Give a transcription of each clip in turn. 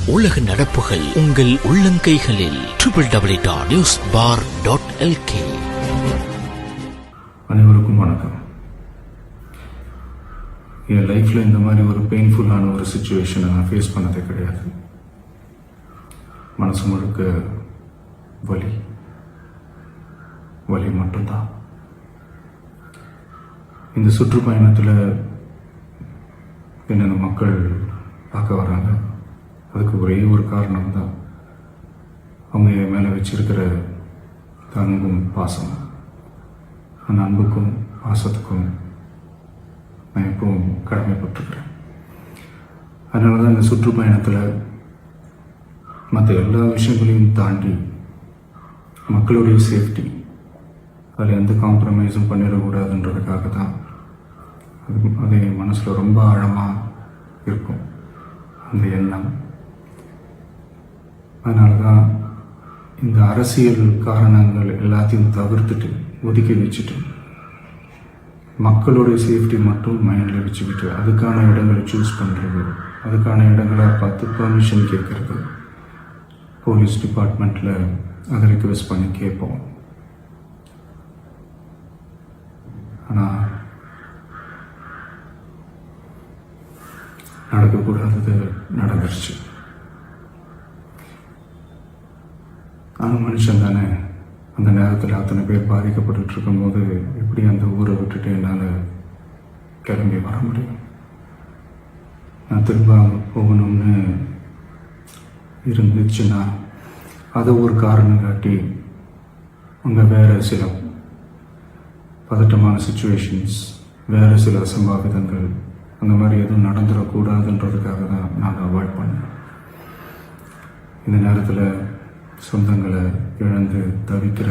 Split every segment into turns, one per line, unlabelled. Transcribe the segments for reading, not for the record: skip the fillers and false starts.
உலக நடப்புகள் உங்கள் உள்ளங்கைகளில். www.newsbar.lk.
அனைவருக்கும் வணக்கம். என் லைஃப்பில் இந்த மாதிரி ஒரு பெயின்ஃபுல்லான ஒரு சுச்சுவேஷனை நான் ஃபேஸ் பண்ணதே கிடையாது. மனசு முழுக்க வலி மட்டும்தான். இந்த சுற்றுப்பயணத்தில் என்னென்ன மக்கள் பார்க்க வராங்க, அதுக்கு ஒரே ஒரு காரணம் தான், அவங்க என் மேலே வச்சிருக்கிற அன்பும் பாசம். அந்த அன்புக்கும் பாசத்துக்கும் நான் எப்பவும் கடமைப்பட்டிருக்கிறேன். அதனால தான் இந்த சுற்றுப்பயணத்தில் மற்ற எல்லா விஷயங்களையும் தாண்டி மக்களுடைய சேஃப்டி, அதில் எந்த காம்ப்ரமைஸும் பண்ணிடக்கூடாதுன்றதுக்காக தான் அது என் மனசில் ரொம்ப ஆழமாக இருக்கும் அந்த எண்ணம். அதனால தான் இந்த அரசியல் காரணங்கள் எல்லாத்தையும் தவிர்த்துட்டு ஒதுக்கி வச்சுட்டு மக்களுடைய சேஃப்டி மட்டும் மைண்டில் வச்சுக்கிட்டு அதுக்கான இடங்களை சூஸ் பண்ணுறது, அதுக்கான இடங்களை பார்த்து பர்மிஷன் கேட்குறது, போலீஸ் டிபார்ட்மெண்ட்டில் அதை ரிக்வெஸ்ட் பண்ணி கேட்போம். ஆனால் நடக்கக்கூடாதது நடந்துருச்சு. நானும் மனுஷன் தானே. அந்த நேரத்தில் அத்தனை பேர் பாதிக்கப்பட்டு இருக்கும்போது எப்படி அந்த ஊரை விட்டுட்டு என்னால் கிளம்பி வர முடியும்? நான் திரும்ப போகணும்னு இருந்துச்சுன்னா அதை ஒரு காரணம் காட்டி அங்கே வேறு சில பதட்டமான சுச்சுவேஷன்ஸ், வேறு சில அசம்பாவிதங்கள், அந்த மாதிரி எதுவும் நடந்துடக்கூடாதுன்றதுக்காக தான் நான் அவாய்ட் பண்ணேன். இந்த நேரத்தில் சொந்தங்களை இழந்து தவிக்கிற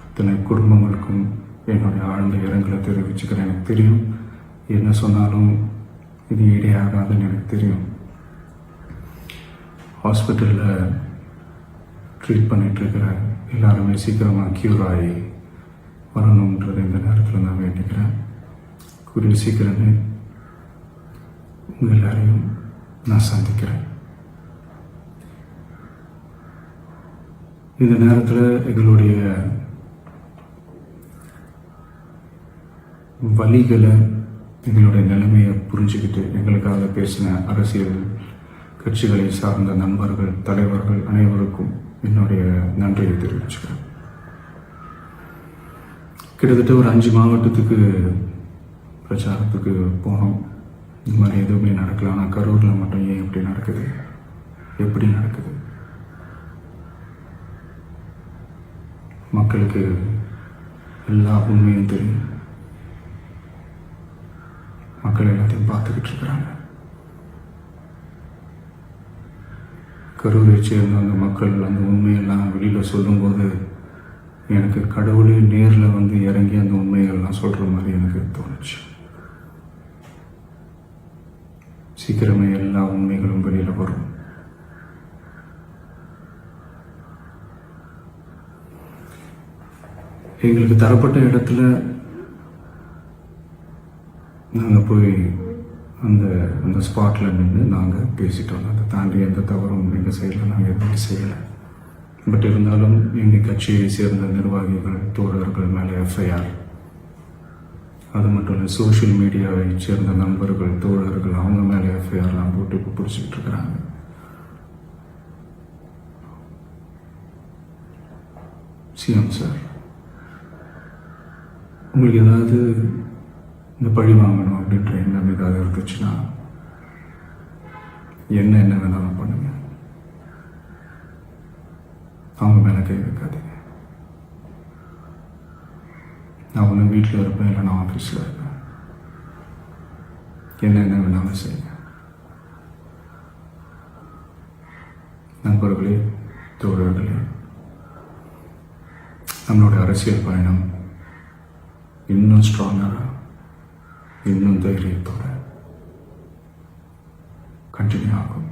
இத்தனை குடும்பங்களுக்கும் என்னுடைய ஆழ்ந்த இரங்கலை தெரிவிச்சுக்கிறேன். எனக்கு தெரியும், என்ன சொன்னாலும் இது ஈடையாகாதுன்னு எனக்கு தெரியும். ஹாஸ்பிட்டலில் ட்ரீட் பண்ணிகிட்ருக்கிற எல்லாருமே சீக்கிரமாக க்யூர் ஆகி வரணுன்றது இந்த நேரத்தில் நான் வேண்டிக்கிறேன். கூடிய சீக்கிரமே உங்கள் எல்லாரையும் நான் சந்திக்கிறேன். இந்த நேரத்தில் எங்களுடைய வலிகளை, எங்களுடைய நிலைமையை புரிஞ்சுக்கிட்டு எங்களுக்காக பேசின அரசியல் கட்சிகளை சார்ந்த நண்பர்கள், தலைவர்கள் அனைவருக்கும் என்னுடைய நன்றியை தெரிவிச்சுக்கிறேன். கிட்டத்தட்ட ஒரு 5 மாவட்டத்துக்கு பிரச்சாரத்துக்கு போனோம். இந்த மாதிரி எதுவுமே நடக்கல. ஆனால் கரூரில் மட்டும் ஏன் எப்படி நடக்குது, எப்படி நடக்குது? மக்களுக்கு எல்லா உண்மையும் தெரியும். மக்கள் எல்லாத்தையும் பார்த்துக்கிட்டு இருக்கிறாங்க. கரூரை சேர்ந்த அந்த மக்கள் அந்த உண்மையெல்லாம் வெளியில் சொல்லும்போது எனக்கு கடவுளே நேரில் வந்து இறங்கி அந்த உண்மைகள்லாம் சொல்கிற மாதிரி எனக்கு தோணுச்சு. சீக்கிரமே எல்லா உண்மைகளும் வெளியில் வரும். எங்களுக்கு தரப்பட்ட இடத்துல நாங்கள் போய் அந்த ஸ்பாட்டில் நின்று நாங்கள் பேசிட்டோம். அதை தாண்டி எந்த தவறும் எங்கள் சைடில் நாங்கள் எதுவும் செய்யலை. பட் இருந்தாலும் எங்கள் கட்சியை சேர்ந்த நிர்வாகிகள், தோழர்கள் மேலே எஃப்ஐஆர், அது மட்டும் இல்லை சோஷியல் மீடியாவை சேர்ந்த நண்பர்கள், தோழர்கள், அவங்க மேலே எஃப்ஐஆர்லாம் போட்டு இப்போ பிடிச்சிக்கிட்டு இருக்கிறாங்க. சிஎம் சார், உங்களுக்கு ஏதாவது இந்த பழி வாங்கணும் அப்படின்ற எண்ணம் ஏதாவது இருந்துச்சுன்னா என்ன வேணாலும் பண்ணுங்க. அவங்க மேலே கை வைக்காதீங்க. நான் ஒன்று வீட்டில் இருப்பேன், இல்லை நான் ஆஃபீஸில் இருப்பேன். என்ன வேணாலும் செய்யுங்க. நண்பர்களே, தோழர்களே, நம்மளோட அரசியல் பயணம் இன்னும் ஸ்ட்ராங்கராக, இன்னும் தைரியத்தோட கண்டினியூ ஆகும்.